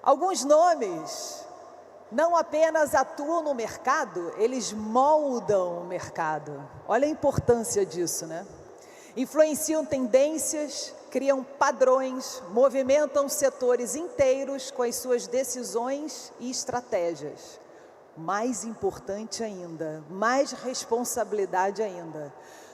Alguns nomes não apenas atuam no mercado, eles moldam o mercado. Olha a importância disso, né? Influenciam tendências, criam padrões, movimentam setores inteiros com as suas decisões e estratégias. Mais importante ainda, mais responsabilidade ainda.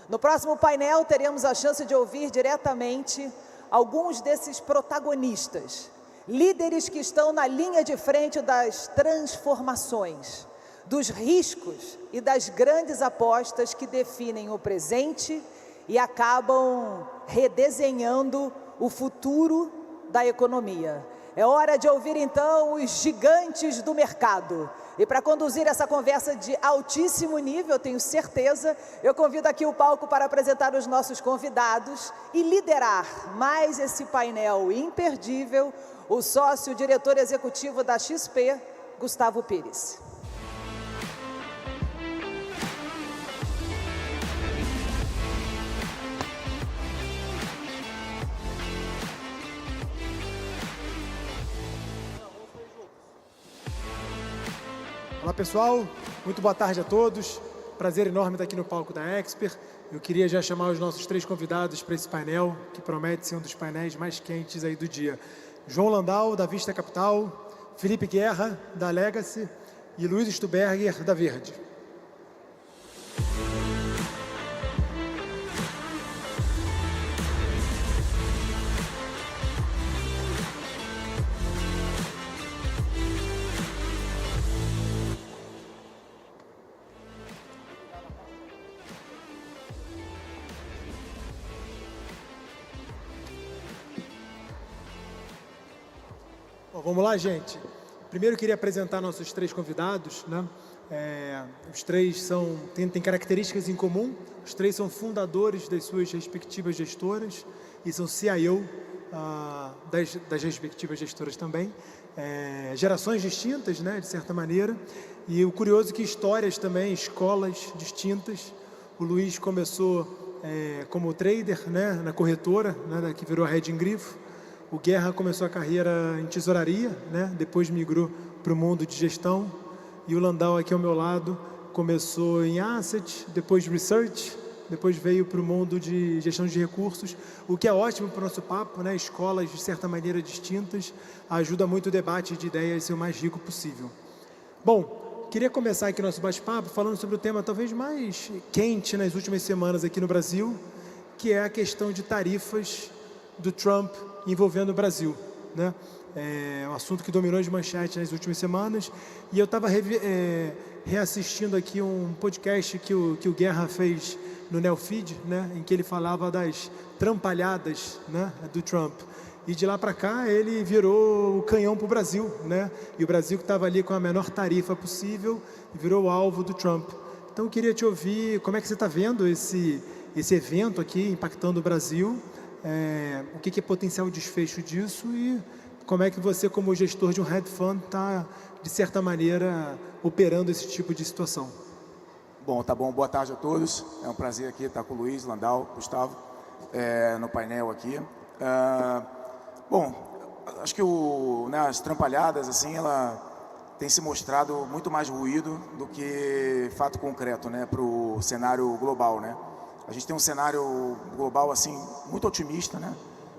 No próximo painel teremos a chance de ouvir diretamente alguns desses protagonistas, líderes que estão na linha de frente das transformações, dos riscos e das grandes apostas que definem o presente e acabam redesenhando o futuro da economia. É hora de ouvir então os gigantes do mercado. E para conduzir essa conversa de altíssimo nível, eu tenho certeza, eu convido aqui o palco para apresentar os nossos convidados e liderar mais esse painel imperdível, o sócio-diretor executivo da XP, Gustavo Pires. Olá pessoal, muito boa tarde a todos. Prazer enorme estar aqui no palco da Expert. Eu queria já chamar os nossos 3 convidados para esse painel, que promete ser um dos painéis mais quentes aí do dia. João Landau, da Vista Capital, Felipe Guerra, da Legacy e Luiz Stuberger, da Verde. Bom, vamos lá, gente. Primeiro eu queria apresentar nossos 3 convidados, né? Os 3 têm características em comum. Os 3 são fundadores das suas respectivas gestoras e são CIO das respectivas gestoras também. Gerações distintas, né, de certa maneira. E o curioso é que histórias também, escolas distintas. O Luiz começou como trader, né, na corretora, né, que virou a Red Grifo. O Guerra começou a carreira em tesouraria, né? Depois migrou para o mundo de gestão. E o Landau, aqui ao meu lado, começou em asset, depois research, depois veio para o mundo de gestão de recursos, o que é ótimo para o nosso papo, né? Escolas, de certa maneira, distintas, ajuda muito o debate de ideias ser o mais rico possível. Bom, queria começar aqui nosso bate-papo falando sobre o tema talvez mais quente nas últimas semanas aqui no Brasil, que é a questão de tarifas do Trump envolvendo o Brasil, né? É um assunto que dominou de manchete nas últimas semanas. E eu estava reassistindo aqui um podcast que o Guerra fez no Neofeed, né? Em que ele falava das trampalhadas, né, do Trump. E de lá para cá ele virou o canhão para o Brasil, né? E o Brasil, que estava ali com a menor tarifa possível, virou o alvo do Trump. Então eu queria te ouvir, como é que você está vendo esse evento aqui impactando o Brasil? O que é potencial desfecho disso e como é que você, como gestor de um hedge fund, está, de certa maneira, operando esse tipo de situação? Bom, tá bom. Boa tarde a todos. É um prazer aqui estar com o Luiz, Landau, Gustavo, no painel aqui. Bom, acho que as trampalhadas, assim, ela tem se mostrado muito mais ruído do que fato concreto, né, para o cenário global, né? A gente tem um cenário global assim muito otimista, né?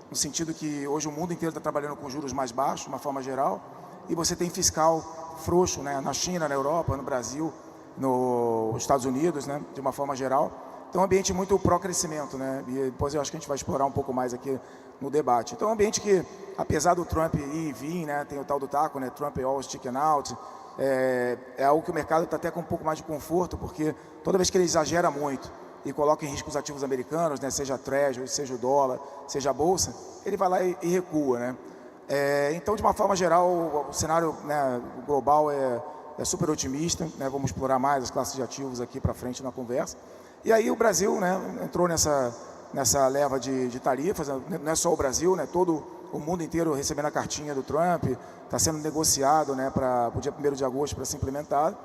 No sentido que hoje o mundo inteiro está trabalhando com juros mais baixos, de uma forma geral, e você tem fiscal frouxo, né? Na China, na Europa, no Brasil, nos Estados Unidos, né? De uma forma geral. Então é um ambiente muito pró-crescimento, né? E depois eu acho que a gente vai explorar um pouco mais aqui no debate. Então é um ambiente que, apesar do Trump ir e vir, né? Tem o tal do taco, né? Trump always chicken out. É algo que o mercado está até com um pouco mais de conforto, porque toda vez que ele exagera muito e coloca em risco os ativos americanos, né, seja a Treasury, seja o dólar, seja a Bolsa, ele vai lá e recua, né? Então, de uma forma geral, o cenário, né, global é super otimista, né? Vamos explorar mais as classes de ativos aqui para frente na conversa. E aí o Brasil, né, entrou nessa leva de tarifas, não é só o Brasil, né, todo o mundo inteiro recebendo a cartinha do Trump, está sendo negociado, né, para o dia 1º de agosto para ser implementado.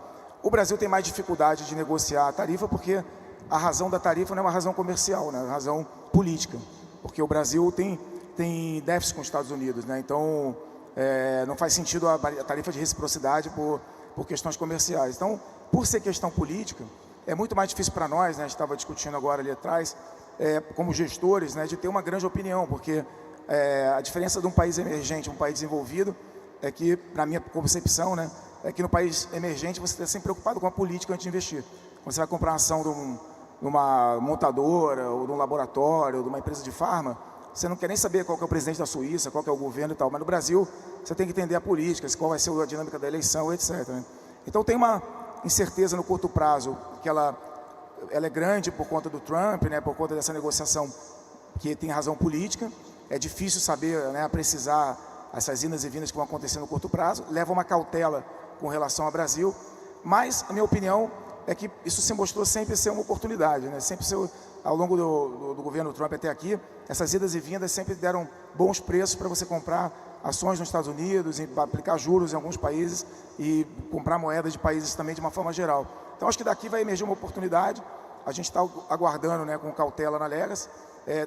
O Brasil tem mais dificuldade de negociar a tarifa porque a razão da tarifa não é uma razão comercial, né? É uma razão política, porque o Brasil tem déficit com os Estados Unidos, né? Então, não faz sentido a tarifa de reciprocidade por questões comerciais. Então, por ser questão política, é muito mais difícil para nós, né, a gente estava discutindo agora ali atrás, como gestores, né, de ter uma grande opinião, porque a diferença de um país emergente e um país desenvolvido é que, na minha concepção, né, é que no país emergente você está sempre preocupado com a política antes de investir. Quando você vai comprar uma ação de uma montadora, ou de um laboratório, ou de uma empresa de farma, você não quer nem saber qual que é o presidente da Suíça, qual que é o governo e tal, mas no Brasil você tem que entender a política, qual vai ser a dinâmica da eleição, etc. Né? Então tem uma incerteza no curto prazo, que ela é grande por conta do Trump, né, por conta dessa negociação que tem razão política. É difícil saber, né, precisar essas indas e vindas que vão acontecer no curto prazo, leva uma cautela com relação ao Brasil, mas a minha opinião é que isso se mostrou sempre ser uma oportunidade, né? Sempre ser, ao longo do governo Trump até aqui, essas idas e vindas sempre deram bons preços para você comprar ações nos Estados Unidos, aplicar juros em alguns países e comprar moedas de países também de uma forma geral. Então acho que daqui vai emergir uma oportunidade, a gente está aguardando, né, com cautela na Legacy,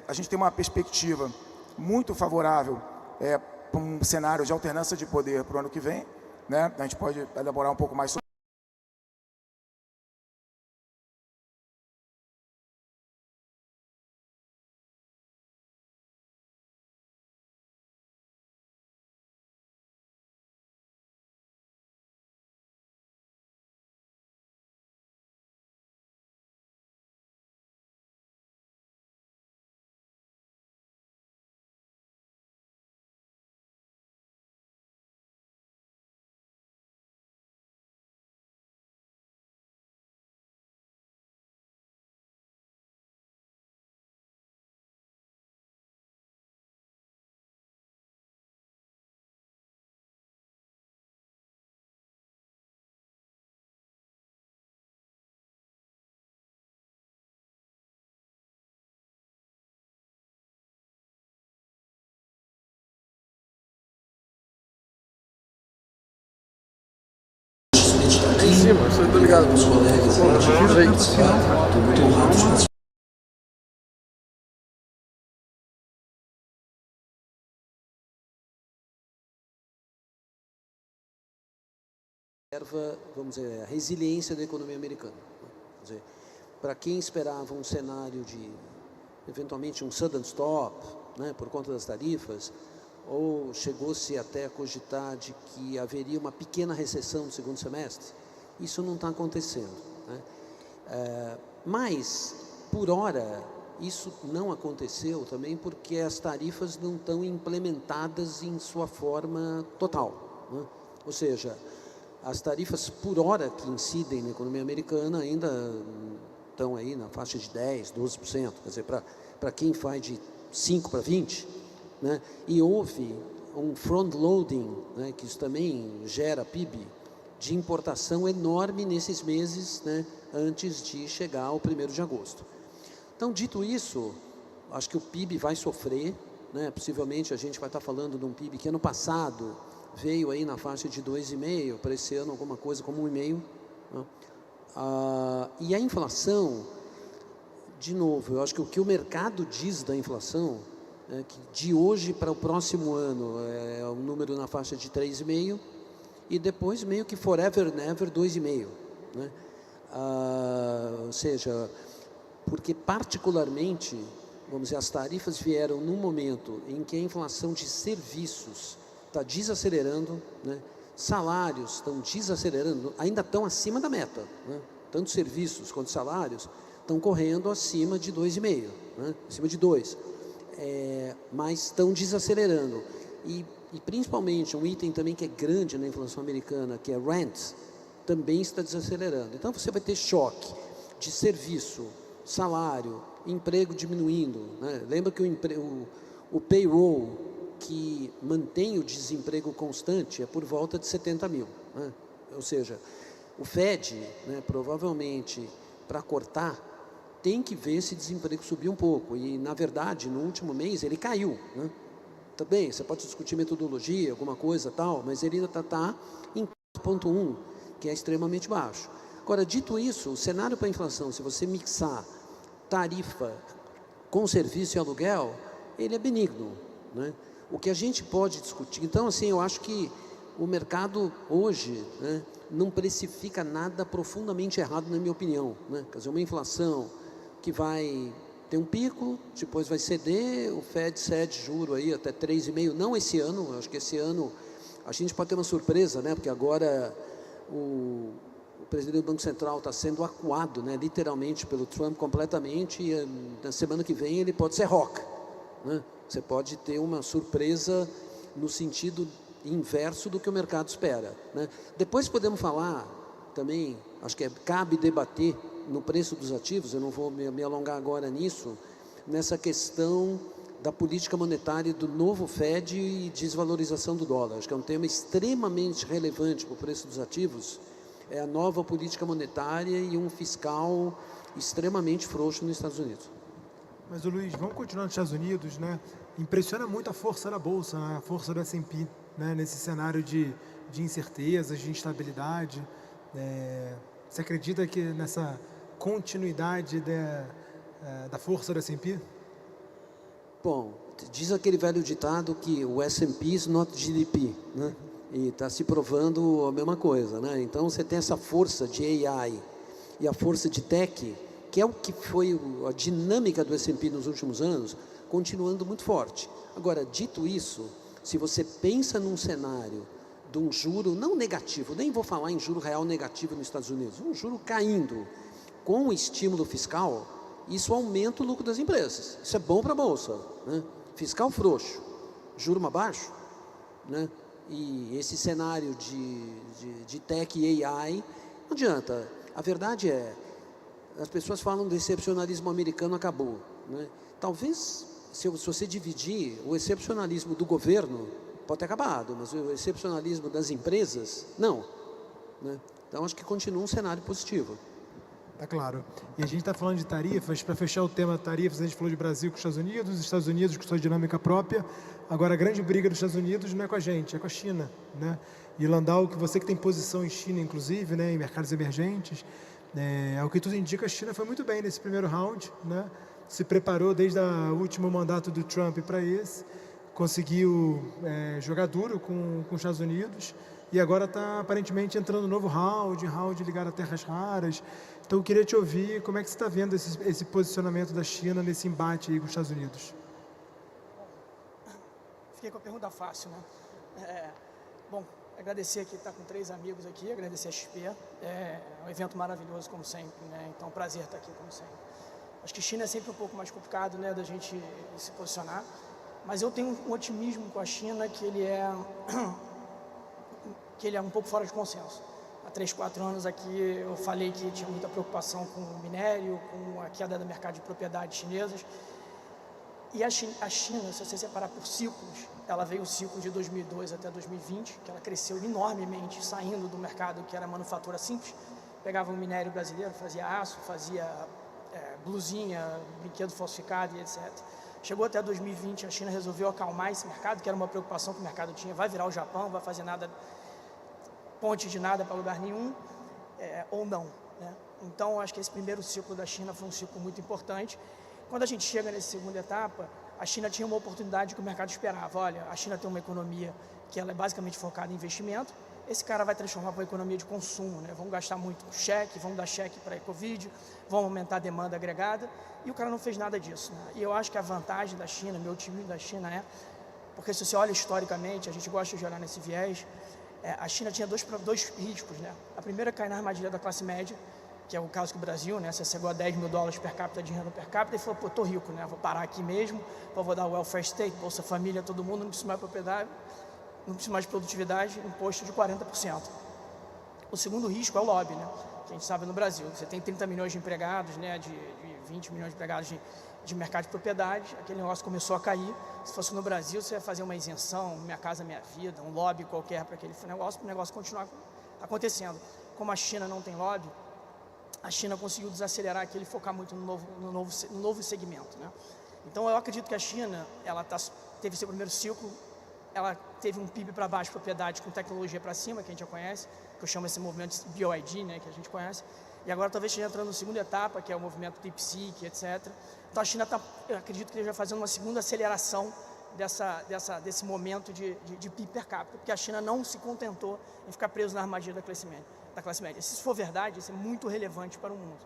a gente tem uma perspectiva muito favorável para um cenário de alternância de poder para o ano que vem, né? A gente pode elaborar um pouco mais sobre. Em cima, eu tô ligado. Vamos dizer, a resiliência da economia americana. Para quem esperava um cenário de, eventualmente, um sudden stop, né, por conta das tarifas, ou chegou-se até a cogitar de que haveria uma pequena recessão no segundo semestre, isso não está acontecendo, né? Mas, por hora, isso não aconteceu também porque as tarifas não estão implementadas em sua forma total, né? Ou seja, as tarifas por hora que incidem na economia americana ainda estão aí na faixa de 10%, 12%, quer dizer, para quem faz de 5 para 20%, né? E houve um front-loading, né, que isso também gera PIB, de importação enorme nesses meses, né, antes de chegar ao 1º de agosto. Então, dito isso, acho que o PIB vai sofrer, né? Possivelmente a gente vai estar falando de um PIB que ano passado veio aí na faixa de 2,5%, para esse ano alguma coisa como 1,5%. Né? E a inflação, de novo, eu acho que o que o mercado diz da inflação é que de hoje para o próximo ano é um número na faixa de 3,5%, e depois meio que forever never 2,5%, né? Ou seja, porque particularmente, vamos dizer, as tarifas vieram num momento em que a inflação de serviços está desacelerando, né? Salários estão desacelerando, ainda estão acima da meta, né? Tanto serviços quanto salários estão correndo acima de 2,5%, né? Acima de 2%, mas estão desacelerando. E principalmente um item também que é grande na inflação americana, que é rent, também está desacelerando. Então você vai ter choque de serviço, salário, emprego diminuindo, né? Lembra que o payroll que mantém o desemprego constante é por volta de 70 mil, né? Ou seja, o Fed, né, provavelmente, para cortar, tem que ver se o desemprego subir um pouco. E, na verdade, no último mês, ele caiu, né? Também, você pode discutir metodologia, alguma coisa tal, mas ele ainda está em 4,1, que é extremamente baixo. Agora, dito isso, o cenário para a inflação, se você mixar tarifa com serviço e aluguel, ele é benigno, né? O que a gente pode discutir, então assim, eu acho que o mercado hoje, né, não precifica nada profundamente errado, na minha opinião, né? Quer dizer, uma inflação que vai ter um pico, depois vai ceder, o Fed cede juro aí até 3,5%, não esse ano, acho que esse ano a gente pode ter uma surpresa, né? Porque agora o presidente do Banco Central está sendo acuado, né, literalmente pelo Trump completamente, e na semana que vem ele pode ser rock, né? Você pode ter uma surpresa no sentido inverso do que o mercado espera, né? Depois podemos falar também, acho que cabe debater no preço dos ativos, eu não vou me alongar agora nisso, nessa questão da política monetária do novo Fed e desvalorização do dólar. Acho que é um tema extremamente relevante para o preço dos ativos, é a nova política monetária e um fiscal extremamente frouxo nos Estados Unidos. Mas, Luiz, vamos continuar nos Estados Unidos, né? Impressiona muito a força da Bolsa, né? A força do S&P, né? Nesse cenário de incertezas, de instabilidade. Você acredita que nessa continuidade da força do S&P? Bom, diz aquele velho ditado que o S&P is not GDP, né? E está se provando a mesma coisa, né? Então você tem essa força de AI e a força de tech, que é o que foi a dinâmica do S&P nos últimos anos, continuando muito forte. Agora, dito isso, se você pensa num cenário de um juro não negativo, nem vou falar em juro real negativo nos Estados Unidos, um juro caindo com o estímulo fiscal, isso aumenta o lucro das empresas. Isso é bom para a Bolsa, né? Fiscal frouxo, juro mais baixo, né? E esse cenário de tech e AI, não adianta. A verdade é, as pessoas falam do excepcionalismo americano acabou, né? Talvez, se você dividir, o excepcionalismo do governo pode ter acabado, mas o excepcionalismo das empresas, não, né? Então, acho que continua um cenário positivo. Tá claro. E a gente está falando de tarifas, para fechar o tema tarifas, a gente falou de Brasil com os Estados Unidos com sua dinâmica própria. Agora, a grande briga dos Estados Unidos não é com a gente, é com a China, né? E Landau, que você que tem posição em China, inclusive, né, em mercados emergentes, ao que tudo indica, a China foi muito bem nesse primeiro round, né? Se preparou desde o último mandato do Trump para esse, conseguiu jogar duro com os Estados Unidos e agora está aparentemente entrando no novo round ligado a terras raras. Então, eu queria te ouvir como é que você está vendo esse posicionamento da China nesse embate aí com os Estados Unidos. Fiquei com a pergunta fácil, né? Bom, agradecer aqui, estar com 3 amigos aqui, agradecer a XP. É um evento maravilhoso, como sempre, né? Então, um prazer estar aqui, como sempre. Acho que China é sempre um pouco mais complicado, né, da gente se posicionar, mas eu tenho um otimismo com a China que ele é um pouco fora de consenso. Há 3, 4 anos aqui eu falei que tinha muita preocupação com o minério, com a queda do mercado de propriedades chinesas. E a China, se você separar por ciclos, ela veio o ciclo de 2002 até 2020, que ela cresceu enormemente, saindo do mercado que era manufatura simples, pegava um minério brasileiro, fazia aço, fazia blusinha, brinquedo falsificado e etc. Chegou até 2020, a China resolveu acalmar esse mercado, que era uma preocupação que o mercado tinha, vai virar o Japão, vai fazer nada, ponte de nada para lugar nenhum, ou não, né? Então, acho que esse primeiro ciclo da China foi um ciclo muito importante. Quando a gente chega nessa segunda etapa, a China tinha uma oportunidade que o mercado esperava. Olha, a China tem uma economia que ela é basicamente focada em investimento, esse cara vai transformar para uma economia de consumo, né? Vamos gastar muito com cheque, vamos dar cheque para a Covid, vamos aumentar a demanda agregada, e o cara não fez nada disso, né? E eu acho que a vantagem da China, meu otimismo da China porque se você olha historicamente, a gente gosta de olhar nesse viés, a China tinha dois riscos, né? A primeira é cair na armadilha da classe média, que é o caso que o Brasil, né? Você chegou a $10 mil per capita de renda per capita e falou, pô, tô rico, né? Vou parar aqui mesmo, vou dar o welfare state, Bolsa Família, todo mundo, não preciso mais propriedade, não preciso mais de produtividade, imposto de 40%. O segundo risco é o lobby, né? Que a gente sabe no Brasil. Você tem 30 milhões de empregados, né? De 20 milhões de empregados de mercado de propriedade, aquele negócio começou a cair. Se fosse no Brasil, você ia fazer uma isenção, Minha Casa Minha Vida, um lobby qualquer para aquele negócio, para o negócio continuar acontecendo. Como a China não tem lobby, a China conseguiu desacelerar aquilo e focar muito no novo segmento, né? Então, eu acredito que a China, ela teve seu primeiro ciclo, ela teve um PIB para baixo, propriedade com tecnologia para cima, que a gente já conhece, que eu chamo esse movimento de BYD, né, que a gente conhece, e agora talvez esteja entrando na segunda etapa, que é o movimento DeepSeek, etc. Então, a China eu acredito que esteja fazendo uma segunda aceleração desse momento de PIB per capita, porque a China não se contentou em ficar preso na armadilha da classe média. Se isso for verdade, isso é muito relevante para o mundo.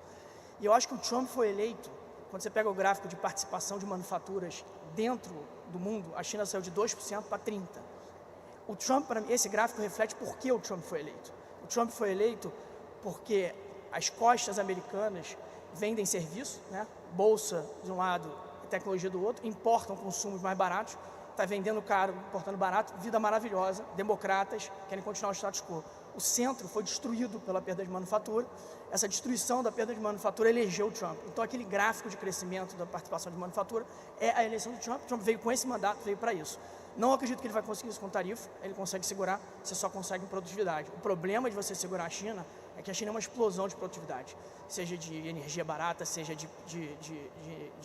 E eu acho que o Trump foi eleito, quando você pega o gráfico de participação de manufaturas dentro do mundo, a China saiu de 2% para 30%. O Trump, para mim, esse gráfico reflete por que o Trump foi eleito. O Trump foi eleito porque as costas americanas vendem serviço, né? Bolsa de um lado e tecnologia do outro, importam consumos mais baratos, está vendendo caro, importando barato, vida maravilhosa, democratas, querem continuar o status quo. O centro foi destruído pela perda de manufatura, essa destruição da perda de manufatura elegeu o Trump. Então aquele gráfico de crescimento da participação de manufatura é a eleição do Trump. O Trump veio com esse mandato, veio para isso. Não acredito que ele vai conseguir isso com tarifa, ele consegue segurar, você só consegue em produtividade. O problema de você segurar a China é que a China é uma explosão de produtividade, seja de energia barata, seja de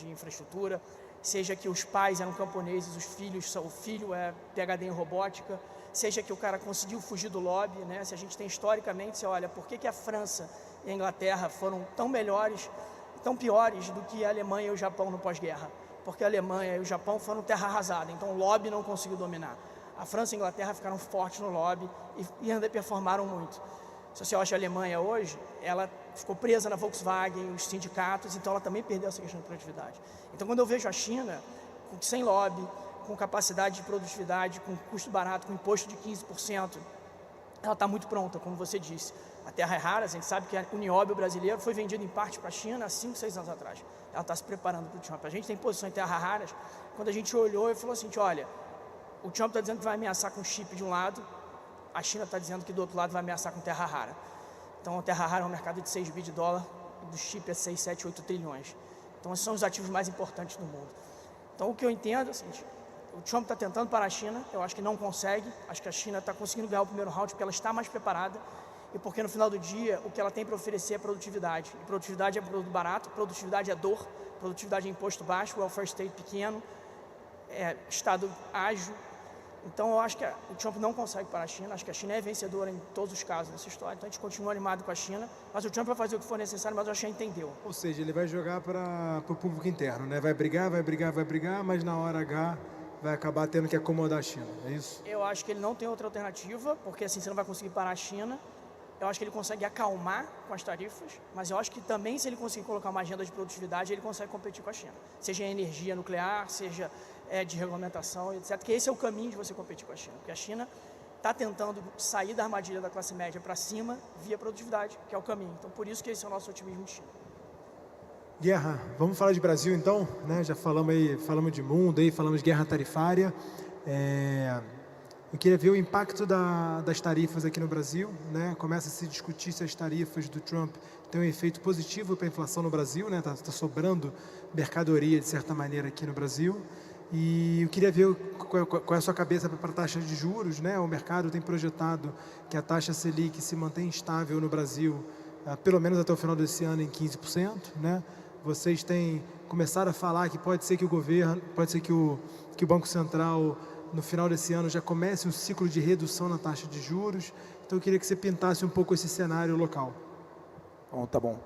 infraestrutura, seja que os pais eram camponeses, o filho é PhD em robótica, seja que o cara conseguiu fugir do lobby, né? Se a gente tem historicamente, você olha, por que a França e a Inglaterra foram tão melhores, tão piores do que a Alemanha e o Japão no pós-guerra? Porque a Alemanha e o Japão foram terra arrasada, então o lobby não conseguiu dominar. A França e a Inglaterra ficaram fortes no lobby e ainda performaram muito. Se você olha a Alemanha hoje, ela ficou presa na Volkswagen, os sindicatos, então ela também perdeu essa questão de produtividade. Então quando eu vejo a China, sem lobby, com capacidade de produtividade, com custo barato, com imposto de 15%, ela está muito pronta, como você disse. A terra é rara, a gente sabe que o nióbio brasileiro foi vendido em parte para a China há 5, 6 anos atrás. Ela está se preparando para o Trump. A gente tem posição em terras raras, quando a gente olhou e falou assim, olha, o Trump está dizendo que vai ameaçar com chip de um lado, a China está dizendo que do outro lado vai ameaçar com terra rara. Então a terra rara é um mercado de 6 bi de dólar, do chip é 6, 7, 8 trilhões. Então esses são os ativos mais importantes do mundo. Então o que eu entendo é o seguinte, o Trump está tentando parar a China, eu acho que não consegue, acho que a China está conseguindo ganhar o primeiro round porque ela está mais preparada e porque no final do dia o que ela tem para oferecer é produtividade. E produtividade é produto barato, produtividade é dor, produtividade é imposto baixo, welfare state pequeno, Estado ágil. Então eu acho que o Trump não consegue parar a China, acho que a China é vencedora em todos os casos dessa história, então a gente continua animado com a China, mas o Trump vai fazer o que for necessário, mas a China entendeu. Ou seja, ele vai jogar para o público interno, né? Vai brigar, mas na hora H vai acabar tendo que acomodar a China, é isso? Eu acho que ele não tem outra alternativa, porque assim você não vai conseguir parar a China. Eu acho que ele consegue acalmar com as tarifas, mas eu acho que também se ele conseguir colocar uma agenda de produtividade, ele consegue competir com a China. Seja em energia nuclear, seja de regulamentação, etc. Porque esse é o caminho de você competir com a China. Porque a China está tentando sair da armadilha da classe média para cima via produtividade, que é o caminho. Então, por isso que esse é o nosso otimismo de China. Guerra, vamos falar de Brasil então, né? Já falamos de mundo, aí, falamos de guerra tarifária. Eu queria ver o impacto das tarifas aqui no Brasil, né? Começa a se discutir se as tarifas do Trump têm um efeito positivo para a inflação no Brasil, né? Tá sobrando mercadoria de certa maneira aqui no Brasil. E eu queria ver qual é a sua cabeça para a taxa de juros, né? O mercado tem projetado que a taxa Selic se mantém estável no Brasil, pelo menos até o final desse ano, em 15%, né? Vocês têm começado a falar que pode ser que o governo, pode ser que o Banco Central, no final desse ano, já comece um ciclo de redução na taxa de juros. Então eu queria que você pintasse um pouco esse cenário local. Bom, tá bom.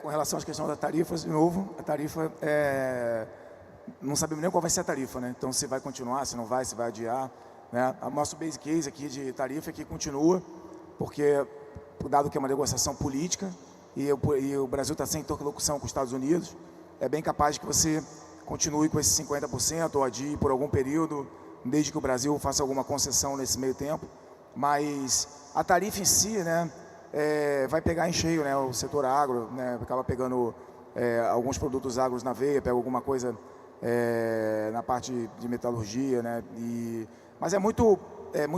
Com relação às questões da tarifa, de novo, a tarifa não sabemos nem qual vai ser a tarifa, né? Então se vai continuar, se não vai, se vai adiar, né? O nosso base case aqui de tarifa é que continua, porque dado que é uma negociação política e o Brasil está sem interlocução com os Estados Unidos, é bem capaz que você continue com esses 50% ou adie por algum período, desde que o Brasil faça alguma concessão nesse meio tempo. Mas a tarifa em si, né, vai pegar em cheio, né, o setor agro, né, acaba pegando alguns produtos agros na veia, pega alguma coisa na parte de metalurgia, né, mas é muito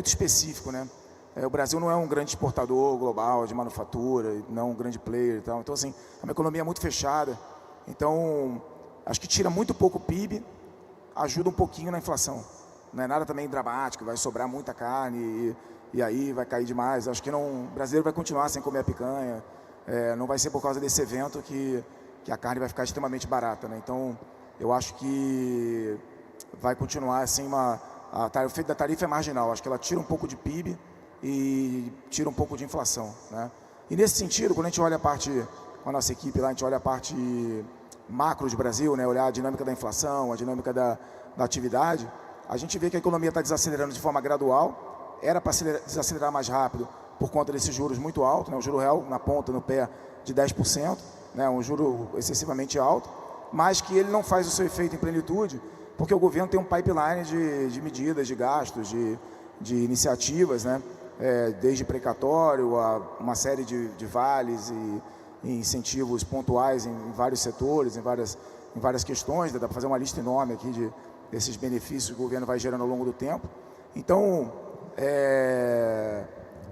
específico, né. O Brasil não é um grande exportador global de manufatura, não um grande player e tal. Então, assim, é uma economia muito fechada. Então, acho que tira muito pouco o PIB, ajuda um pouquinho na inflação. Não é nada também dramático, vai sobrar muita carne e aí vai cair demais. Acho que o brasileiro vai continuar sem comer a picanha. Não vai ser por causa desse evento que a carne vai ficar extremamente barata, né? Então, eu acho que vai continuar assim, o efeito da tarifa é marginal. Acho que ela tira um pouco de PIB e tira um pouco de inflação, né? E nesse sentido, quando a gente olha com a nossa equipe lá, a gente olha a parte macro de Brasil, né? Olhar a dinâmica da inflação, a dinâmica da atividade, a gente vê que a economia está desacelerando de forma gradual, era para desacelerar mais rápido por conta desses juros muito altos, né? O juro real na ponta, no pé de 10%, né? Um juro excessivamente alto, mas que ele não faz o seu efeito em plenitude, porque o governo tem um pipeline de medidas, de gastos, de iniciativas, né? Desde precatório a uma série de vales e incentivos pontuais em vários setores, em várias questões, dá para fazer uma lista enorme aqui desses benefícios que o governo vai gerando ao longo do tempo. Então,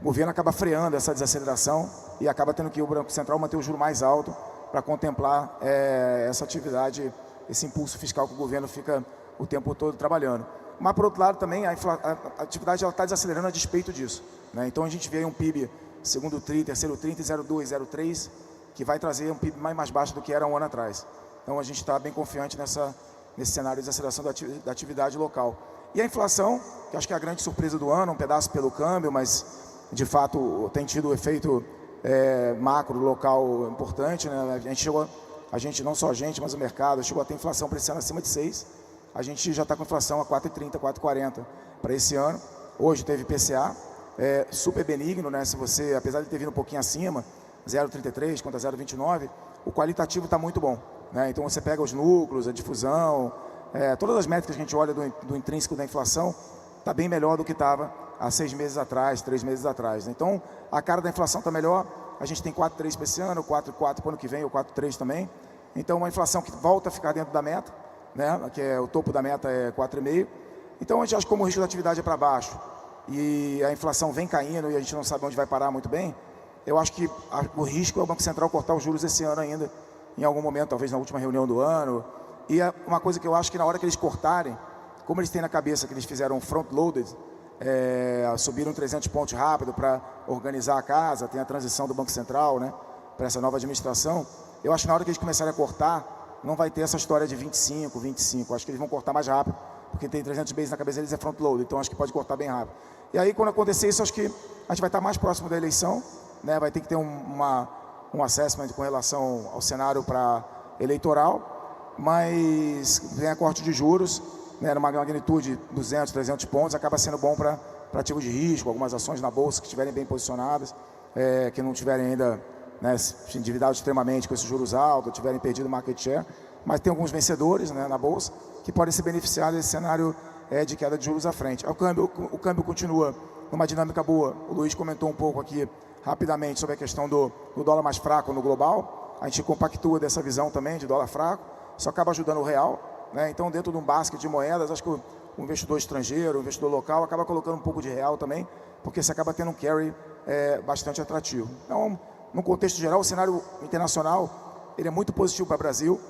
o governo acaba freando essa desaceleração e acaba tendo que o Banco Central manter o juro mais alto para contemplar essa atividade, esse impulso fiscal que o governo fica o tempo todo trabalhando. Mas, por outro lado, também a atividade está desacelerando a despeito disso, né? Então, a gente vê um PIB segundo TRI, terceiro TRI, 0,2, 0,3, que vai trazer um PIB mais baixo do que era um ano atrás. Então, a gente está bem confiante nesse cenário de desaceleração da atividade local. E a inflação, que acho que é a grande surpresa do ano, um pedaço pelo câmbio, mas, de fato, tem tido um efeito macro local importante, né? A gente, não só a gente, mas o mercado, chegou a ter inflação para esse ano acima de 6%. A gente já está com inflação a 4,30, 4,40 para esse ano. Hoje teve PCA, super benigno, né? Se você, apesar de ter vindo um pouquinho acima, 0,33 contra 0,29, o qualitativo está muito bom, né? Então você pega os núcleos, a difusão, todas as métricas que a gente olha do intrínseco da inflação, está bem melhor do que estava há 6 meses atrás, 3 meses atrás, né? Então a cara da inflação está melhor, a gente tem 4,3 para esse ano, 4,4 para o ano que vem, ou 4,3 também. Então uma inflação que volta a ficar dentro da meta, né? Que o topo da meta é 4,5. Então a gente acha que como o risco da atividade é para baixo e a inflação vem caindo e a gente não sabe onde vai parar muito bem, eu acho que o risco é o Banco Central cortar os juros esse ano ainda, em algum momento, talvez na última reunião do ano. E uma coisa que eu acho que na hora que eles cortarem, como eles têm na cabeça que eles fizeram um front-loaded, subiram 300 pontos rápido para organizar a casa, tem a transição do Banco Central, né, para essa nova administração, eu acho que na hora que eles começarem a cortar, não vai ter essa história de 25, 25. Acho que eles vão cortar mais rápido, porque tem 300 bases na cabeça deles, é front-load, então acho que pode cortar bem rápido. E aí, quando acontecer isso, acho que a gente vai estar mais próximo da eleição, né? Vai ter que ter um assessment com relação ao cenário eleitoral, mas tem corte de juros, né, numa magnitude de 200, 300 pontos, acaba sendo bom para ativo de risco, algumas ações na bolsa que estiverem bem posicionadas, que não tiverem ainda, né, se endividado extremamente com esses juros altos, tiverem perdido market share, mas tem alguns vencedores, né, na bolsa que podem se beneficiar desse cenário de queda de juros à frente. O câmbio continua numa dinâmica boa. O Luiz comentou um pouco aqui rapidamente sobre a questão do dólar mais fraco no global. A gente compactua dessa visão também de dólar fraco, isso acaba ajudando o real, né? Então, dentro de um basket de moedas, acho que o investidor estrangeiro, o investidor local acaba colocando um pouco de real também, porque você acaba tendo um carry bastante atrativo. Então, no contexto geral, o cenário internacional ele é muito positivo para o Brasil.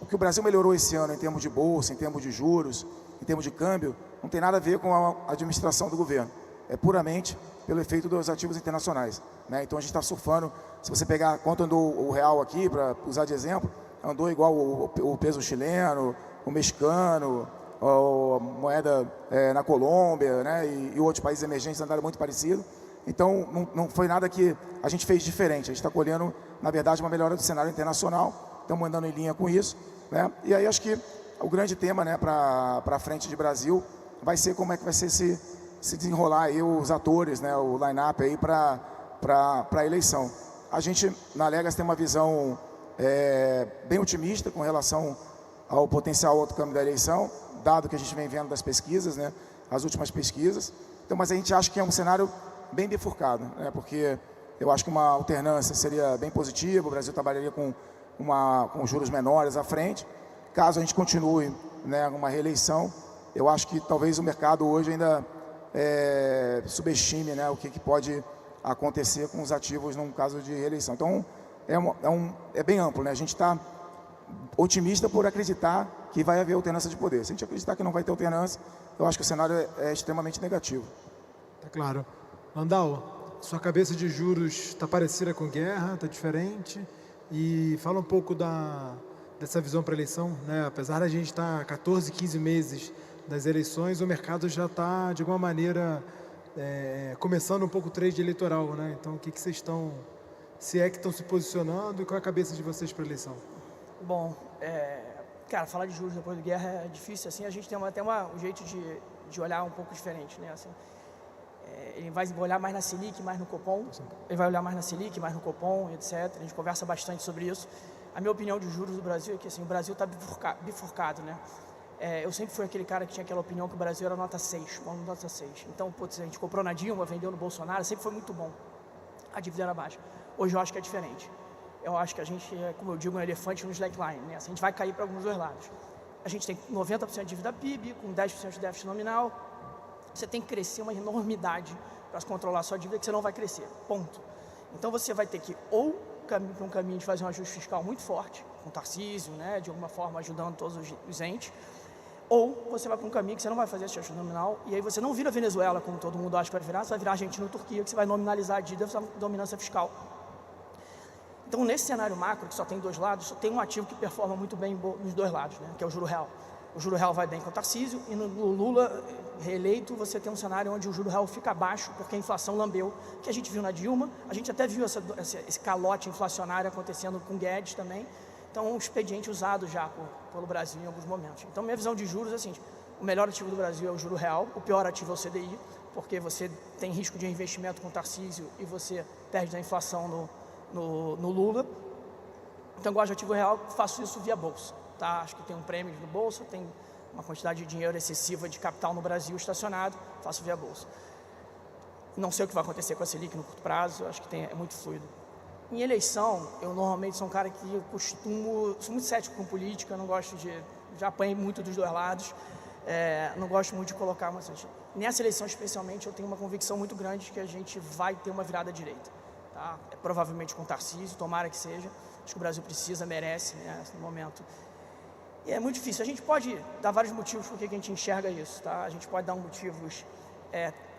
O que o Brasil melhorou esse ano em termos de bolsa, em termos de juros, em termos de câmbio, não tem nada a ver com a administração do governo. É puramente pelo efeito dos ativos internacionais, né? Então a gente está surfando. Se você pegar quanto andou o real aqui, para usar de exemplo, andou igual o peso chileno, o mexicano, a moeda na Colômbia, né? E outros países emergentes andaram muito parecido. Então, não foi nada que a gente fez diferente. A gente está colhendo, na verdade, uma melhora do cenário internacional. Estamos andando em linha com isso, né? E aí acho que o grande tema, né, para frente de Brasil vai ser como é que vai ser se desenrolar aí os atores, né, o line-up aí para a eleição. A gente, na Legas, tem uma visão bem otimista com relação ao potencial outcome da eleição, dado que a gente vem vendo das pesquisas, né, as últimas pesquisas. Então, mas a gente acha que é um cenário bem bifurcado, né, porque eu acho que uma alternância seria bem positiva, o Brasil trabalharia com juros menores à frente. Caso a gente continue, né, uma reeleição, eu acho que talvez o mercado hoje ainda subestime, né, o que pode acontecer com os ativos num caso de reeleição. Então, é bem amplo, né? A gente está otimista por acreditar que vai haver alternância de poder. Se a gente acreditar que não vai ter alternância, eu acho que o cenário é extremamente negativo. Tá claro. Landau, sua cabeça de juros está parecida com guerra, está diferente? E fala um pouco dessa visão para a eleição, né? Apesar da gente estar 14, 15 meses das eleições, o mercado já está, de alguma maneira, começando um pouco o trade eleitoral, né? Então, o que vocês estão, se é que estão se posicionando e qual é a cabeça de vocês para a eleição? Bom, Cara, falar de juros depois da guerra é difícil, assim, a gente tem até um jeito de olhar um pouco diferente, né, assim, ele vai olhar mais na Selic, mais no Copom, ele vai olhar mais na Selic, mais no Copom, etc, a gente conversa bastante sobre isso. A minha opinião de juros do Brasil é que, assim, o Brasil está bifurcado, né, eu sempre fui aquele cara que tinha aquela opinião que o Brasil era nota 6, quando nota 6, então, putz, a gente comprou na Dilma, vendeu no Bolsonaro, sempre foi muito bom, a dívida era baixa. Hoje eu acho que é diferente. Eu acho que a gente, como eu digo, um elefante no slackline, né? A gente vai cair para alguns dois lados. A gente tem 90% de dívida PIB, com 10% de déficit nominal. Você tem que crescer uma enormidade para controlar a sua dívida, que você não vai crescer, ponto. Então você vai ter que ou para um caminho de fazer um ajuste fiscal muito forte, com Tarcísio, né? De alguma forma ajudando todos os entes, ou você vai para um caminho que você não vai fazer esse ajuste nominal, e aí você não vira Venezuela, como todo mundo acha que vai virar, você vai virar Argentina ou Turquia, que você vai nominalizar a dívida, essa dominância fiscal. Então, nesse cenário macro, que só tem dois lados, só tem um ativo que performa muito bem nos dois lados, né? Que é o juro real. O juro real vai bem com o Tarcísio, e no Lula reeleito você tem um cenário onde o juro real fica baixo, porque a inflação lambeu, que a gente viu na Dilma, a gente até viu esse calote inflacionário acontecendo com Guedes também. Então, é um expediente usado já pelo Brasil em alguns momentos. Então, minha visão de juros é assim, o melhor ativo do Brasil é o juro real, o pior ativo é o CDI, porque você tem risco de investimento com o Tarcísio e você perde a inflação no Lula. Então, eu gosto de ativo real, faço isso via bolsa, tá? Acho que tem um prêmio no bolsa, tem uma quantidade de dinheiro excessiva de capital no Brasil estacionado, faço via bolsa. Não sei o que vai acontecer com a Selic no curto prazo, acho que é muito fluido. Em eleição, eu normalmente sou um cara que sou muito cético com política, não gosto já apanhei muito dos dois lados, não gosto muito de colocar, mas nessa eleição especialmente eu tenho uma convicção muito grande de que a gente vai ter uma virada à direita. Tá? Provavelmente com Tarcísio, tomara que seja. Acho que o Brasil precisa, merece, né, no momento. E é muito difícil. A gente pode dar vários motivos por que a gente enxerga isso. Tá? A gente pode dar motivos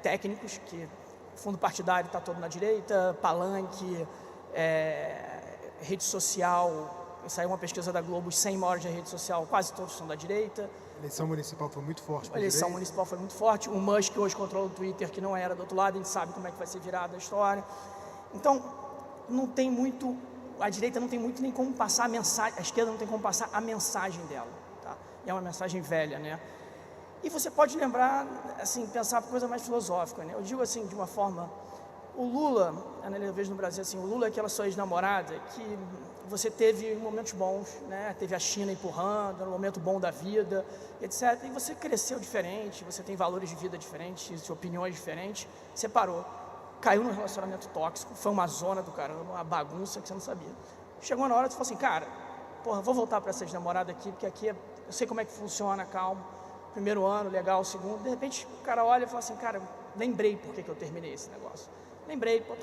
técnicos, que o fundo partidário está todo na direita, palanque, rede social. Saiu uma pesquisa da Globo, os 100 maiores da rede social, quase todos são da direita. A eleição municipal foi muito forte. A eleição municipal foi muito forte. O Musk hoje controla o Twitter, que não era do outro lado, a gente sabe como é que vai ser virada a história. Então, não tem muito, a direita não tem muito nem como passar a mensagem, a esquerda não tem como passar a mensagem dela, tá? E é uma mensagem velha, né? E você pode lembrar, assim, pensar por coisa mais filosófica, né? Eu digo assim, de uma forma, o Lula, eu vejo no Brasil assim, o Lula é aquela sua ex-namorada que você teve momentos bons, né? Teve a China empurrando, no momento bom da vida, etc. E você cresceu diferente, você tem valores de vida diferentes, opiniões diferentes, separou. Caiu num relacionamento tóxico, foi uma zona do caramba, uma bagunça que você não sabia. Chegou na hora de você falar assim, cara, porra, vou voltar para essa ex-namorada aqui, porque aqui eu sei como é que funciona, calmo. Primeiro ano, legal, segundo. De repente, o cara olha e fala assim, cara, lembrei por que eu terminei esse negócio. Lembrei, pô,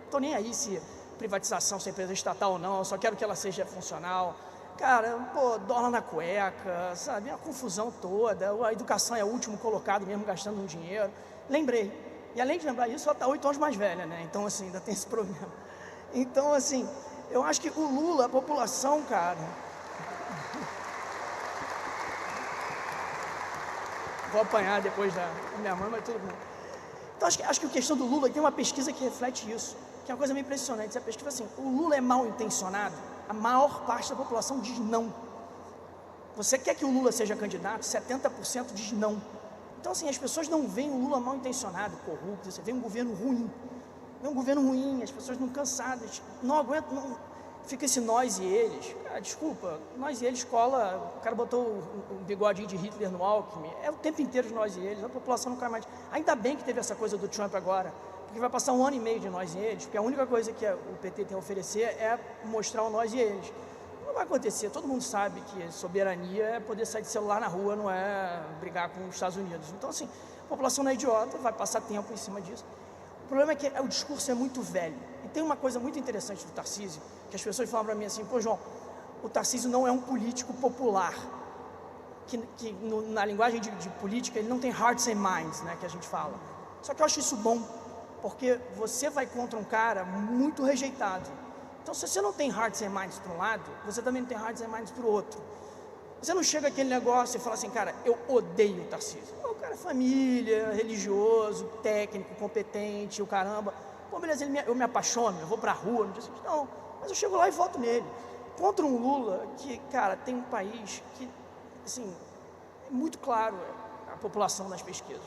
tô nem aí se privatização, se é empresa estatal ou não, eu só quero que ela seja funcional. Cara, pô, dólar na cueca, sabe, a confusão toda, a educação é o último colocado mesmo, gastando um dinheiro. Lembrei. E além de lembrar isso, ela está 8 anos mais velha, né? Então, assim, ainda tem esse problema. Então, assim, eu acho que o Lula, a população, cara... Vou apanhar depois da minha mãe, mas tudo bem. Então, acho que a questão do Lula, tem uma pesquisa que reflete isso, que é uma coisa meio impressionante. A pesquisa assim, o Lula é mal intencionado? A maior parte da população diz não. Você quer que o Lula seja candidato? 70% diz não. Então, assim, as pessoas não veem o Lula mal intencionado, corrupto, você vê um governo ruim. Vê um governo ruim, as pessoas não cansadas, não aguentam, não, fica esse nós e eles. Ah, desculpa, nós e eles cola, o cara botou o bigodinho de Hitler no Alckmin, é o tempo inteiro de nós e eles, a população não cai mais. Ainda bem que teve essa coisa do Trump agora, porque vai passar 1 ano e meio de nós e eles, porque a única coisa que o PT tem a oferecer é mostrar o nós e eles. Não vai acontecer, todo mundo sabe que soberania é poder sair de celular na rua, não é brigar com os Estados Unidos. Então, assim, a população não é idiota, vai passar tempo em cima disso. O problema é que o discurso é muito velho. E tem uma coisa muito interessante do Tarcísio, que as pessoas falam para mim assim, pô, João, o Tarcísio não é um político popular, na linguagem de política, ele não tem hearts and minds, né, que a gente fala. Só que eu acho isso bom, porque você vai contra um cara muito rejeitado. Então, se você não tem hearts and minds para um lado, você também não tem hearts and minds para o outro. Você não chega aquele negócio e fala assim, cara, eu odeio o Tarcísio. O cara é família, religioso, técnico, competente, o caramba. Pô, beleza, eu me apaixono, eu vou pra rua, não, não, mas eu chego lá e voto nele. Contra um Lula que, cara, tem um país que assim, é muito claro a população nas pesquisas.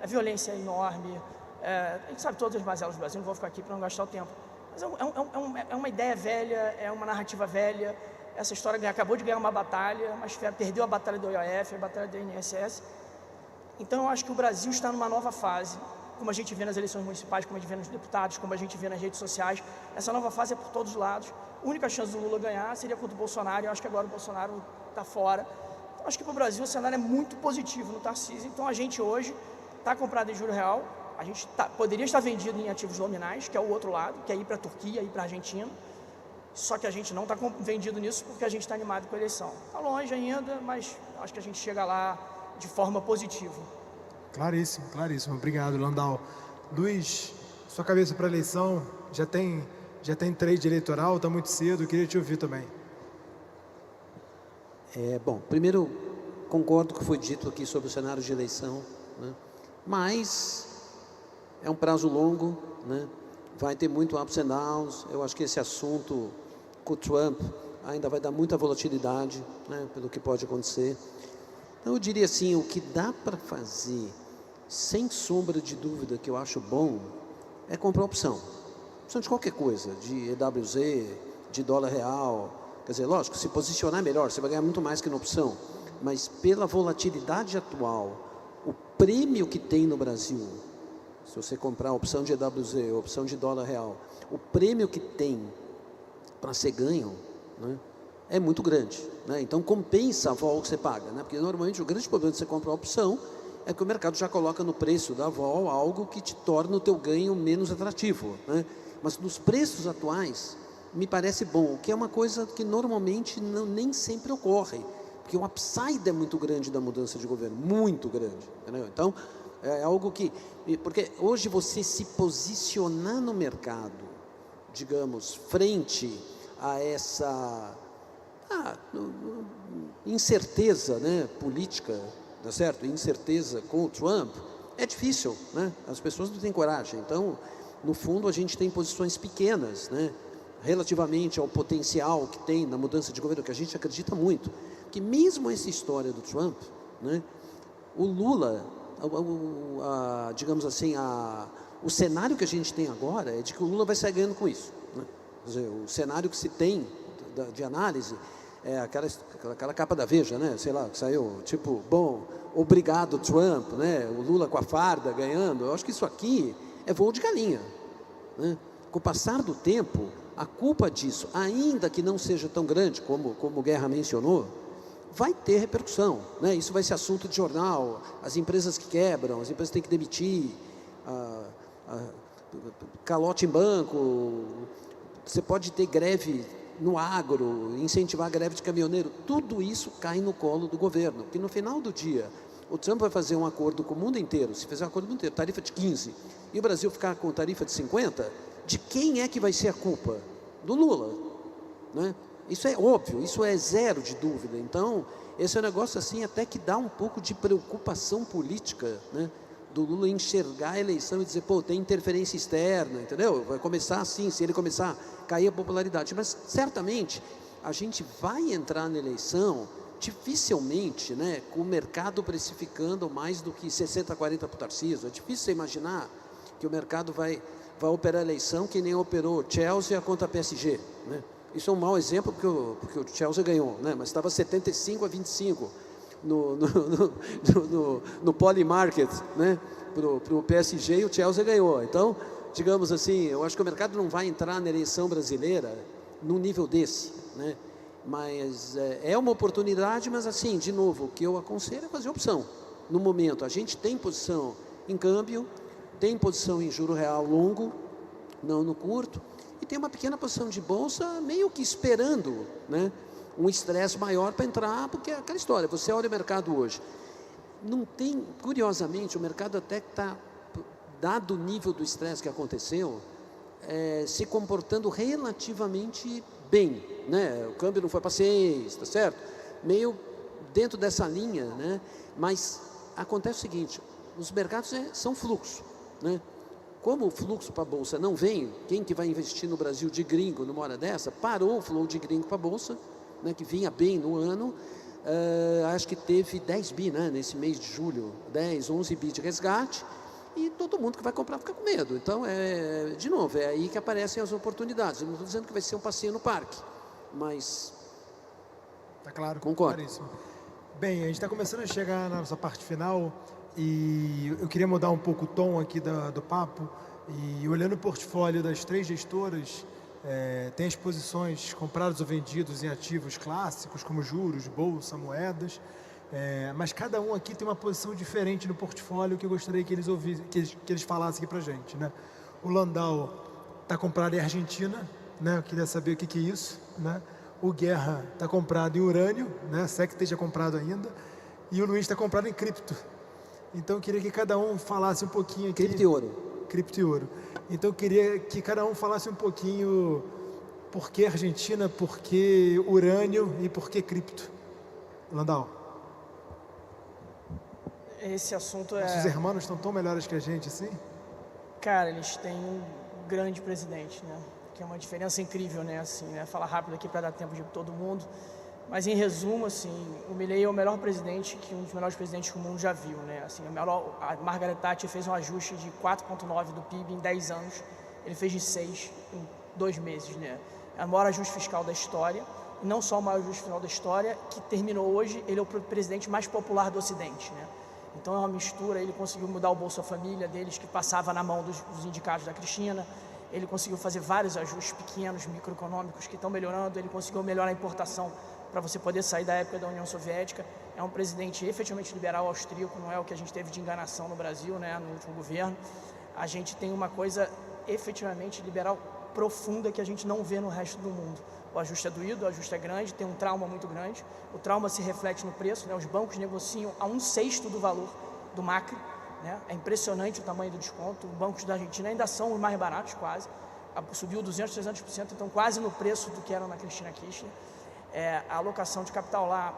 A violência é enorme, a gente sabe todas as mazelas do Brasil, não vou ficar aqui para não gastar o tempo. Mas é uma ideia velha, é uma narrativa velha. Essa história acabou de ganhar uma batalha, mas perdeu a batalha do IOF, a batalha do INSS. Então, eu acho que o Brasil está numa nova fase, como a gente vê nas eleições municipais, como a gente vê nos deputados, como a gente vê nas redes sociais. Essa nova fase é por todos os lados. A única chance do Lula ganhar seria contra o Bolsonaro, e eu acho que agora o Bolsonaro está fora. Então, acho que para o Brasil o cenário é muito positivo no Tarcísio. Então, a gente hoje está comprado em juro real, a gente poderia estar vendido em ativos nominais, que é o outro lado, que é ir para a Turquia, ir para a Argentina. Só que a gente não está vendido nisso porque a gente está animado com a eleição. Está longe ainda, mas acho que a gente chega lá de forma positiva. Claríssimo, claríssimo. Obrigado, Landau. Luiz, sua cabeça para a eleição, já tem trade eleitoral, está muito cedo, eu queria te ouvir também. Bom, primeiro, concordo com o que foi dito aqui sobre o cenário de eleição, né? Mas é um prazo longo, né? Vai ter muito ups and downs. Eu acho que esse assunto com o Trump ainda vai dar muita volatilidade, né, pelo que pode acontecer. Então, eu diria assim, o que dá para fazer, sem sombra de dúvida, que eu acho bom, é comprar opção. Opção de qualquer coisa, de EWZ, de dólar real. Quer dizer, lógico, se posicionar é melhor, você vai ganhar muito mais que na opção. Mas pela volatilidade atual, o prêmio que tem no Brasil, se você comprar a opção de EWZ, a opção de dólar real, o prêmio que tem para ser ganho, né, é muito grande, né? Então compensa a vol que você paga, né? Porque normalmente o grande problema de você comprar a opção é que o mercado já coloca no preço da vol algo que te torna o teu ganho menos atrativo, né? Mas nos preços atuais me parece bom, que é uma coisa que normalmente nem sempre ocorre, porque o upside é muito grande da mudança de governo, muito grande, entendeu? Então é algo que, porque hoje você se posicionar no mercado, digamos, frente a essa incerteza, né, política, tá certo? Incerteza com o Trump, é difícil, né? As pessoas não têm coragem. Então, no fundo, a gente tem posições pequenas, né, relativamente ao potencial que tem na mudança de governo, que a gente acredita muito, que mesmo essa história do Trump, né, o Lula, digamos assim, o cenário que a gente tem agora é de que o Lula vai sair ganhando com isso, né? Quer dizer, o cenário que se tem de análise é aquela capa da Veja, né? Sei lá, que saiu, tipo, bom, obrigado Trump, né? O Lula com a farda ganhando. Eu acho que isso aqui é voo de galinha, né? Com o passar do tempo, a culpa disso, ainda que não seja tão grande como o Guerra mencionou, vai ter repercussão, né? Isso vai ser assunto de jornal, as empresas que quebram, as empresas têm que demitir, calote em banco, você pode ter greve no agro, incentivar a greve de caminhoneiro, tudo isso cai no colo do governo, porque no final do dia, o Trump vai fazer um acordo com o mundo inteiro, se fizer um acordo com o mundo inteiro, tarifa de 15, e o Brasil ficar com tarifa de 50, de quem é que vai ser a culpa? Do Lula, né? Isso é óbvio, isso é zero de dúvida. Então, esse é um negócio assim até que dá um pouco de preocupação política, né, do Lula enxergar a eleição e dizer, pô, tem interferência externa, entendeu? Vai começar assim, se ele começar a cair a popularidade. Mas, certamente, a gente vai entrar na eleição, dificilmente, né, com o mercado precificando mais do que 60, 40 para o Tarcísio. É difícil você imaginar que o mercado vai operar a eleição que nem operou Chelsea contra a PSG, né? Isso é um mau exemplo, porque o Chelsea ganhou, né? Mas estava 75-25 no Polymarket, né? Para o PSG, e o Chelsea ganhou. Então, digamos assim, eu acho que o mercado não vai entrar na eleição brasileira num nível desse, né? Mas é uma oportunidade, mas assim, de novo, o que eu aconselho é fazer opção. No momento, a gente tem posição em câmbio, tem posição em juro real longo, não no curto, e tem uma pequena posição de bolsa meio que esperando, né, um estresse maior para entrar, porque é aquela história, você olha o mercado hoje, não tem, curiosamente, o mercado até que está, dado o nível do estresse que aconteceu, se comportando relativamente bem, né? O câmbio não foi para 6, tá certo? Meio dentro dessa linha, né? Mas acontece o seguinte, os mercados são fluxo, né? Como o fluxo para a Bolsa não vem, quem que vai investir no Brasil de gringo numa hora dessa, parou o flow de gringo para a Bolsa, né, que vinha bem no ano, acho que teve 10 bi, né, nesse mês de julho, 10, 11 bi de resgate, e todo mundo que vai comprar fica com medo. Então, de novo, é aí que aparecem as oportunidades. Eu não estou dizendo que vai ser um passeio no parque, mas... Tá claro? Concordo. Claríssimo. Bem, a gente está começando a chegar na nossa parte final e eu queria mudar um pouco o tom aqui do papo. E olhando o portfólio das 3 gestoras, tem as posições comprados ou vendidos em ativos clássicos, como juros, bolsa, moedas, mas cada um aqui tem uma posição diferente no portfólio que eu gostaria que eles falassem aqui para a gente, né? O Landau está comprado em Argentina, né? Eu queria saber o que é isso, né? O Guerra está comprado em urânio, né? Se é que esteja comprado ainda, e o Luiz está comprado em cripto. Então eu queria que cada um falasse um pouquinho aqui. Cripto e ouro. Cripto e ouro. Então eu queria que cada um falasse um pouquinho por que Argentina, por que urânio e por que cripto. Landau. Esse assunto Nossos irmãos estão tão melhores que a gente assim? Cara, eles têm um grande presidente, né? Que é uma diferença incrível, né? Assim, né? Falar rápido aqui para dar tempo de todo mundo. Mas em resumo, assim, o Milei é o melhor presidente que um dos melhores presidentes que o mundo já viu, né? Assim, a Margaret Thatcher fez um ajuste de 4,9 do PIB em 10 anos. Ele fez de 6 em 2 meses, né? É o maior ajuste fiscal da história. E não só o maior ajuste fiscal da história, que terminou hoje, ele é o presidente mais popular do Ocidente, né? Então é uma mistura, ele conseguiu mudar o Bolsa Família deles, que passava na mão dos indicados da Cristina. Ele conseguiu fazer vários ajustes pequenos, microeconômicos, que estão melhorando. Ele conseguiu melhorar a importação para você poder sair da época da União Soviética. É um presidente efetivamente liberal austríaco, não é o que a gente teve de enganação no Brasil, né, no último governo. A gente tem uma coisa efetivamente liberal profunda que a gente não vê no resto do mundo. O ajuste é doído, o ajuste é grande, tem um trauma muito grande. O trauma se reflete no preço, né? Os bancos negociam a 1/6 do valor do Macri, né? É impressionante o tamanho do desconto. Os bancos da Argentina ainda são os mais baratos, quase. Subiu 200%, 300%, então quase no preço do que era na Cristina Kirchner. A alocação de capital lá,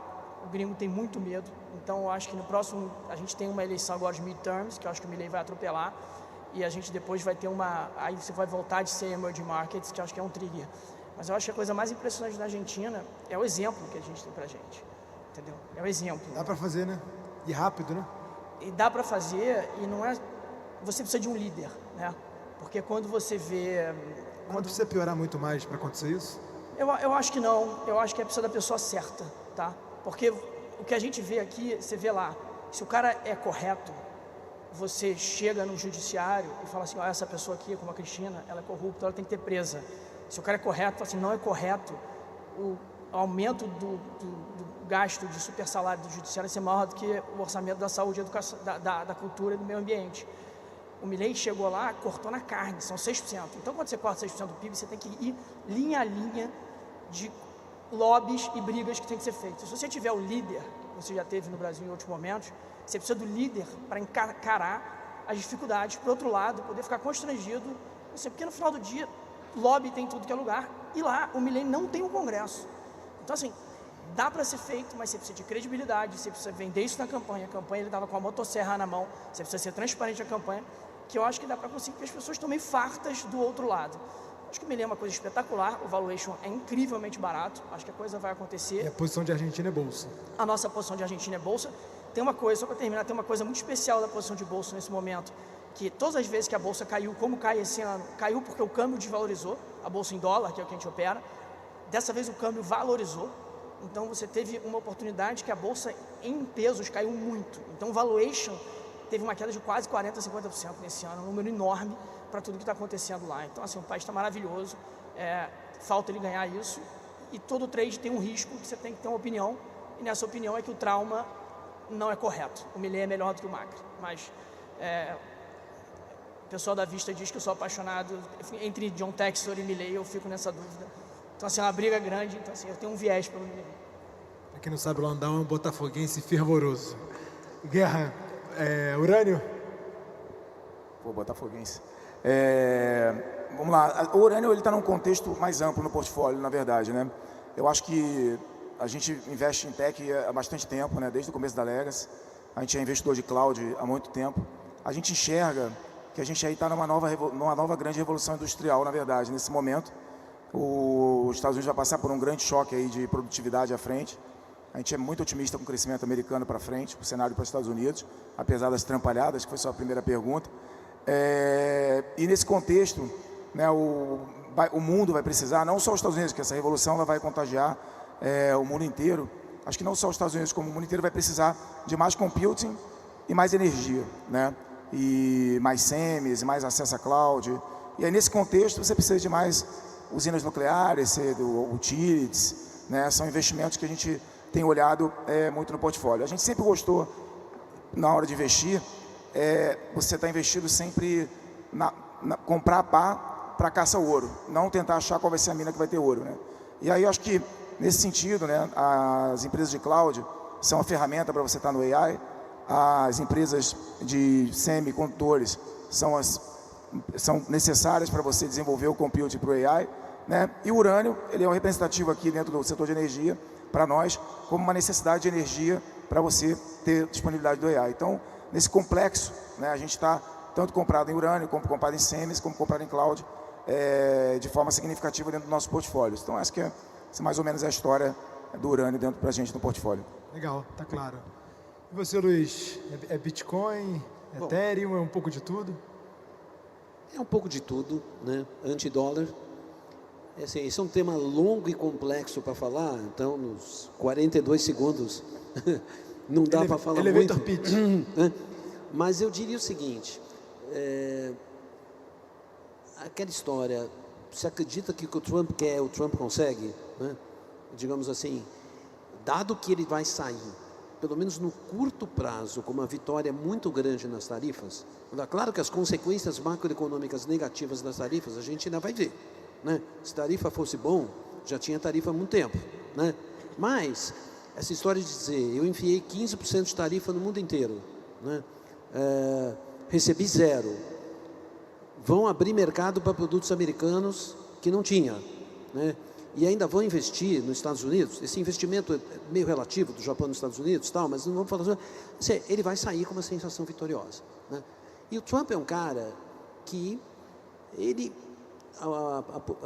o gringo tem muito medo. Então eu acho que no próximo, a gente tem uma eleição agora de midterms, que eu acho que o Milei vai atropelar. E a gente depois vai ter aí você vai voltar de ser emerging markets, que eu acho que é um trigger. Mas eu acho que a coisa mais impressionante da Argentina é o exemplo que a gente tem pra gente, entendeu? É o exemplo. Dá para fazer, né? E rápido, né? E dá para fazer, e não é... Você precisa de um líder, né? Porque quando você vê... Não precisa piorar muito mais para acontecer isso? Eu acho que não. Eu acho que é precisa da pessoa certa, tá? Porque o que a gente vê aqui, você vê lá, se o cara é correto, você chega no judiciário e fala assim, essa pessoa aqui, como a Cristina, ela é corrupta, ela tem que ter presa. Se o cara é correto, fala assim, não é correto, o aumento do gasto de super salário do judiciário ser maior do que o orçamento da saúde, educação, da cultura e do meio ambiente. O Milei chegou lá, cortou na carne, são 6%. Então, quando você corta 6% do PIB, você tem que ir linha a linha de lobbies e brigas que tem que ser feitas. Se você tiver o líder, que você já teve no Brasil em outros momentos, você precisa do líder para encarar as dificuldades. Por outro lado, poder ficar constrangido, porque no final do dia, lobby tem tudo que é lugar, e lá o Milei não tem um congresso. Então, assim, dá para ser feito, mas você precisa de credibilidade, você precisa vender isso na campanha. A campanha, ele estava com a motosserra na mão, você precisa ser transparente na campanha, que eu acho que dá para conseguir, porque as pessoas estão meio fartas do outro lado. Acho que o Milei é uma coisa espetacular, o valuation é incrivelmente barato, acho que a coisa vai acontecer. E a posição de Argentina é bolsa. A nossa posição de Argentina é bolsa. Tem uma coisa, só para terminar, tem uma coisa muito especial da posição de bolsa nesse momento, que todas as vezes que a bolsa caiu, como cai esse ano, caiu porque o câmbio desvalorizou, a bolsa em dólar, que é o que a gente opera, dessa vez o câmbio valorizou, então você teve uma oportunidade que a bolsa em pesos caiu muito, então o valuation teve uma queda de quase 40%, 50% nesse ano, um número enorme para tudo que está acontecendo lá. Então, assim, o país está maravilhoso, falta ele ganhar isso, e todo trade tem um risco que você tem que ter uma opinião, e nessa opinião é que o trauma não é correto. O Milei é melhor do que o Macri, mas o pessoal da Vista diz que eu sou apaixonado, entre John Textor e Milei, eu fico nessa dúvida. Então, assim, é uma briga grande, então, assim, eu tenho um viés pelo Milei. Para quem não sabe, o Landau é um botafoguense fervoroso. Guerra, urânio? Pô, botafoguense. Vamos lá, o urânio está num contexto mais amplo no portfólio, na verdade, né? Eu acho que a gente investe em tech há bastante tempo, né? Desde o começo da Legacy. A gente é investidor de cloud há muito tempo. A gente enxerga que a gente aí está numa nova grande revolução industrial, na verdade, nesse momento. Os Estados Unidos vai passar por um grande choque aí de produtividade à frente. A gente é muito otimista com o crescimento americano para frente, o cenário para os Estados Unidos, apesar das trampalhadas, que foi só a primeira pergunta. E nesse contexto, né, o mundo vai precisar, não só os Estados Unidos, que essa revolução ela vai contagiar o mundo inteiro. Acho que não só os Estados Unidos, como o mundo inteiro vai precisar de mais computing e mais energia, né? E mais semis, mais acesso a cloud. E aí nesse contexto você precisa de mais usinas nucleares, utilities, né? São investimentos que a gente tem olhado muito no portfólio. A gente sempre gostou, na hora de investir, você está investido sempre comprar pá para caça ao ouro, não tentar achar qual vai ser a mina que vai ter ouro, né? E aí eu acho que, nesse sentido, né, as empresas de cloud são a ferramenta para você estar no AI, as empresas de semicondutores são necessárias para você desenvolver o compute para o AI, né? E o urânio, ele é um representativo aqui dentro do setor de energia, para nós, como uma necessidade de energia para você ter disponibilidade do AI. Então, nesse complexo, né, a gente está tanto comprado em urânio, como comprado em semis, como comprado em cloud, de forma significativa dentro do nosso portfólio. Então, acho que essa mais ou menos é a história do urânio dentro para a gente no portfólio. Legal, tá claro. E você, Luiz? É Bitcoin, Ethereum, é um pouco de tudo? É um pouco de tudo, né? Anti-dólar. Assim, esse é um tema longo e complexo para falar, então nos 42 segundos não dá para falar elevator muito. Pitch. Mas eu diria o seguinte, aquela história, você acredita que o que o Trump quer, o Trump consegue? Né? Digamos assim, dado que ele vai sair, pelo menos no curto prazo, com uma vitória muito grande nas tarifas, claro que as consequências macroeconômicas negativas das tarifas a gente ainda vai ver. Né? Se tarifa fosse bom, já tinha tarifa há muito tempo, né? Mas essa história de dizer, eu enfiei 15% de tarifa no mundo inteiro, né? Recebi 0, vão abrir mercado para produtos americanos que não tinha, né? E ainda vão investir nos Estados Unidos. Esse investimento é meio relativo do Japão nos Estados Unidos, tal, mas não vamos falar sobre... Ele vai sair com uma sensação vitoriosa, né? E o Trump é um cara que ele...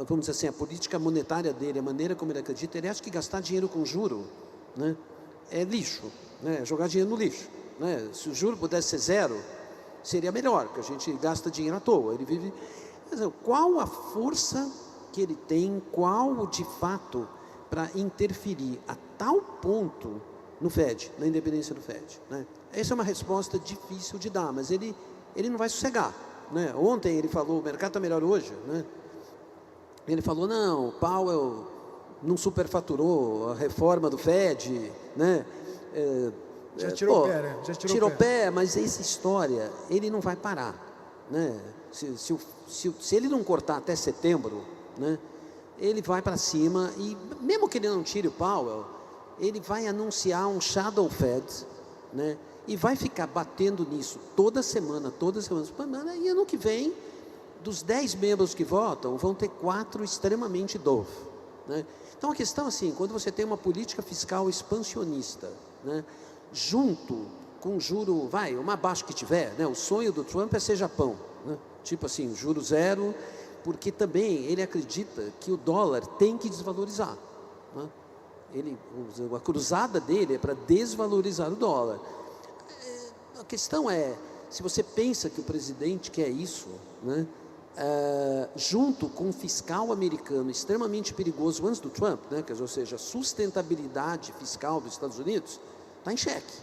vamos dizer assim, a política monetária dele, a maneira como ele acredita, ele acha que gastar dinheiro com juro, né, é lixo, né, jogar dinheiro no lixo, né? Se o juro pudesse ser 0, seria melhor, porque a gente gasta dinheiro à toa. Ele vive... Qual a força que ele tem, qual de fato para interferir a tal ponto no Fed, na independência do Fed, né? Essa é uma resposta difícil de dar, mas ele não vai sossegar, né? Ontem ele falou, o mercado está melhor hoje, né? Ele falou, não, o Powell não superfaturou a reforma do Fed, né? Já tirou o pé, né? Já tirou o pé, mas essa história, ele não vai parar, né? Se ele não cortar até setembro, né, ele vai para cima e, mesmo que ele não tire o Powell, ele vai anunciar um shadow Fed, né? E vai ficar batendo nisso toda semana, e ano que vem, dos 10 membros que votam, vão ter 4 extremamente dove, né? Então a questão assim, quando você tem uma política fiscal expansionista, né, junto com o juro, o mais baixo que tiver, né, o sonho do Trump é ser Japão, né, tipo assim, juro 0, porque também ele acredita que o dólar tem que desvalorizar, né? A cruzada dele é para desvalorizar o dólar. A questão é, se você pensa que o presidente quer isso, né, junto com um fiscal americano extremamente perigoso antes do Trump, né, ou seja, a sustentabilidade fiscal dos Estados Unidos está em xeque.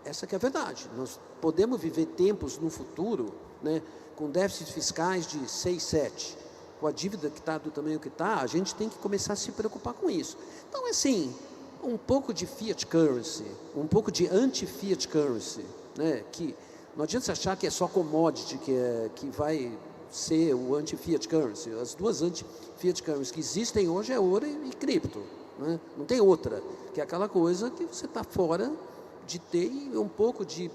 Essa que é a verdade. Nós podemos viver tempos no futuro, né, com déficits fiscais de 6, 7, com a dívida que está do tamanho que está, a gente tem que começar a se preocupar com isso. Então, assim, um pouco de fiat currency, um pouco de anti-fiat currency, né, que não adianta você achar que é só commodity que vai ser o anti-fiat currency. As duas anti-fiat currencies que existem hoje é ouro e cripto, né? Não tem outra, que é aquela coisa que você está fora de ter um pouco de...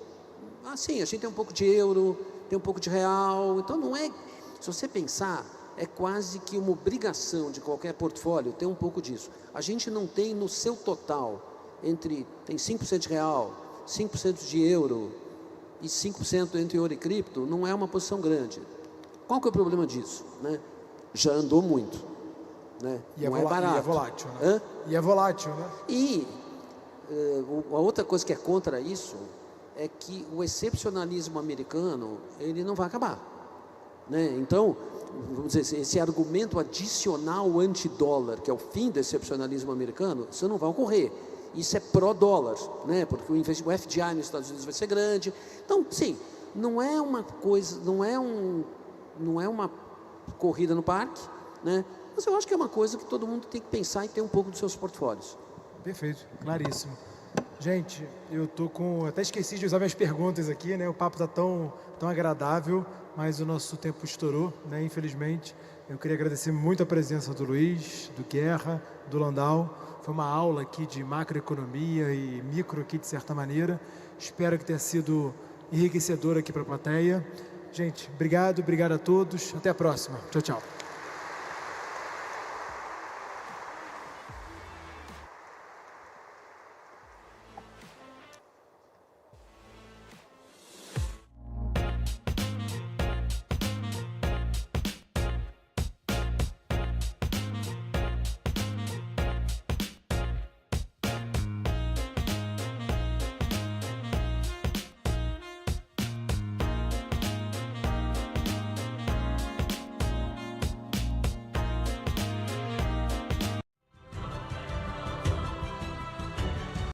Assim, a gente tem um pouco de euro, tem um pouco de real, então não é... Se você pensar, é quase que uma obrigação de qualquer portfólio ter um pouco disso. A gente não tem no seu total, tem 5% de real, 5% de euro e 5% entre ouro e cripto, não é uma posição grande. Qual que é o problema disso, né? Já andou muito, né? E não é barato. E é volátil, né? E é volátil, né? E A outra coisa que é contra isso é que o excepcionalismo americano, ele não vai acabar, né? Então, vamos dizer, esse argumento adicional anti-dólar, que é o fim do excepcionalismo americano, isso não vai ocorrer. Isso é pró-dólar, né? Porque o FDI nos Estados Unidos vai ser grande. Então, sim, não é uma coisa, não é uma corrida no parque, né? Mas eu acho que é uma coisa que todo mundo tem que pensar e ter um pouco dos seus portfólios. Perfeito, claríssimo. Gente, eu tô com... Até esqueci de usar minhas perguntas aqui, né? O papo tá tão agradável, mas o nosso tempo estourou, né? Infelizmente. Eu queria agradecer muito a presença do Luiz, do Guerra, do Landau. Foi uma aula aqui de macroeconomia e micro aqui, de certa maneira. Espero que tenha sido enriquecedor aqui para a plateia. Gente, obrigado a todos. Até a próxima. Tchau, tchau.